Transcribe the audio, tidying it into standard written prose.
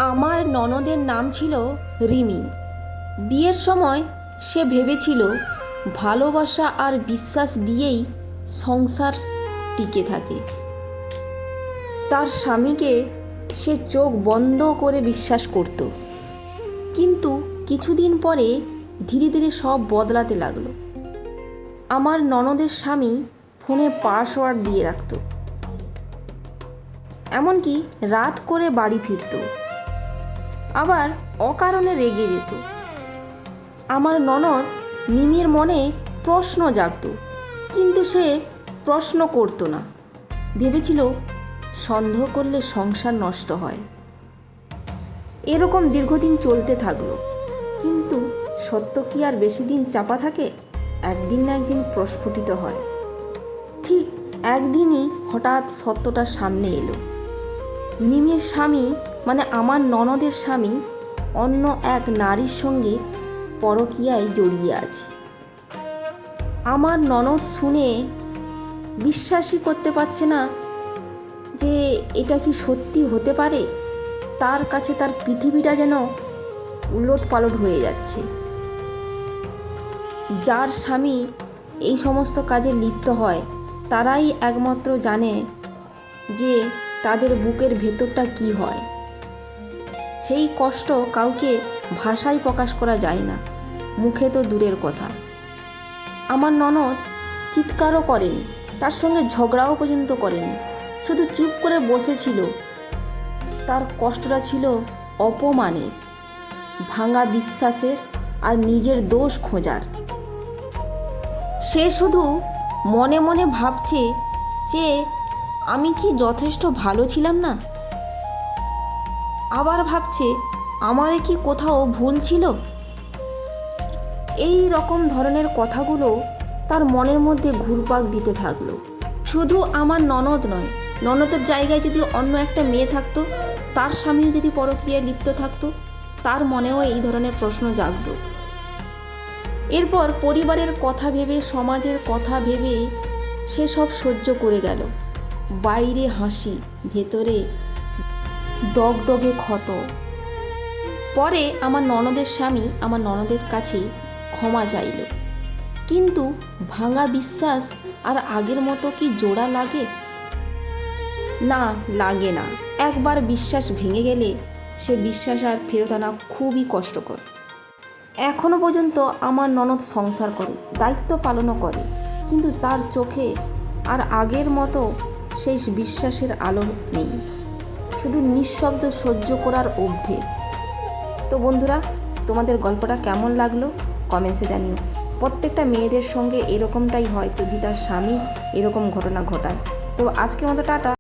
আমার ননদের নাম ছিল রিমি। বিয়ের সময় সে ভেবেছিল ভালোবাসা আর বিশ্বাস দিয়েই সংসার টিকে থাকে। তার স্বামীকে সে চোখ বন্ধ করে বিশ্বাস করত, কিন্তু কিছুদিন পরে ধীরে ধীরে সব বদলাতে লাগলো। আমার ননদের স্বামী ফোনে পাসওয়ার্ড দিয়ে রাখত, এমনকি রাত করে বাড়ি ফিরত, আবার অকারণে রেগে যেত। আমার ননদ মিমির মনে প্রশ্ন জাগত, কিন্তু সে প্রশ্ন করতো না। ভেবেছিল সন্দেহ করলে সংসার নষ্ট হয়। এরকম দীর্ঘদিন চলতে থাকলো, কিন্তু সত্য কি আর বেশি দিন চাপা থাকে? একদিন না একদিন প্রস্ফুটিত হয়। ঠিক একদিনই হঠাৎ সত্যটা সামনে এলো। মিমির স্বামী মানে আমার ননদের স্বামী অন্য এক নারীর সঙ্গে পরকীয়ায় জড়িয়ে আছে। আমার ননদ শুনে বিশ্বাসই করতে পারছে না যে এটা কি সত্যি হতে পারে। তার কাছে তার পৃথিবীটা যেন উলটপালট হয়ে যাচ্ছে। যার স্বামী এই সমস্ত কাজে লিপ্ত হয় তারাই একমাত্র জানে যে তাদের বুকের ভেতরটা কি হয়। সেই কষ্ট কাউকে ভাষায় প্রকাশ করা যায় না, মুখে তো দূরের কথা। আমার ননদ চিৎকারও করেনি, তার সঙ্গে ঝগড়াও পর্যন্ত করেনি, শুধু চুপ করে বসেছিল। তার কষ্টটা ছিল অপমানের, ভাঙা বিশ্বাসের আর নিজের দোষ খোঁজার। সে শুধু মনে মনে ভাবছে যে আমি কি যথেষ্ট ভালো ছিলাম না। আবার ভাবছে আমারে কি কোথাও ভুল ছিল। এই রকম ধরনের কথাগুলো তার মনের মধ্যে ঘুরপাক দিতে থাকলো। শুধু আমার ননদ নয়, ননদের জায়গায় যদি অন্য একটা মেয়ে থাকতো, তার স্বামীও যদি পরকীয়ায় লিপ্ত থাকতো, তার মনেও এই ধরনের প্রশ্ন জাগত। এরপর পরিবারের কথা ভেবে, সমাজের কথা ভেবে সে সব সহ্য করে গেল। বাইরে হাসি, ভেতরে দগদগে ক্ষত। পরে আমার ননদের স্বামী আমার ননদের কাছে ক্ষমা চাইল, কিন্তু ভাঙা বিশ্বাস আর আগের মতো কি জোড়া লাগে? না, লাগে না। একবার বিশ্বাস ভেঙে গেলে সে বিশ্বাস আর ফেরত আনা খুবই কষ্টকর। এখনো পর্যন্ত আমার ননদ সংসার করে, দায়িত্ব পালনও করে, কিন্তু তার চোখে আর আগের মতো সেই বিশ্বাসের আলো নেই, শুধু নিঃশব্দ সহ্য করার অভ্যেস। তো বন্ধুরা, তোমাদের গল্পটা কেমন লাগলো কমেন্টসে জানিও। প্রত্যেকটা মেয়েদের সঙ্গে এরকমটাই হয় যদি তার স্বামী এরকম ঘটনা ঘটায়। তো আজকের মতো টাটা।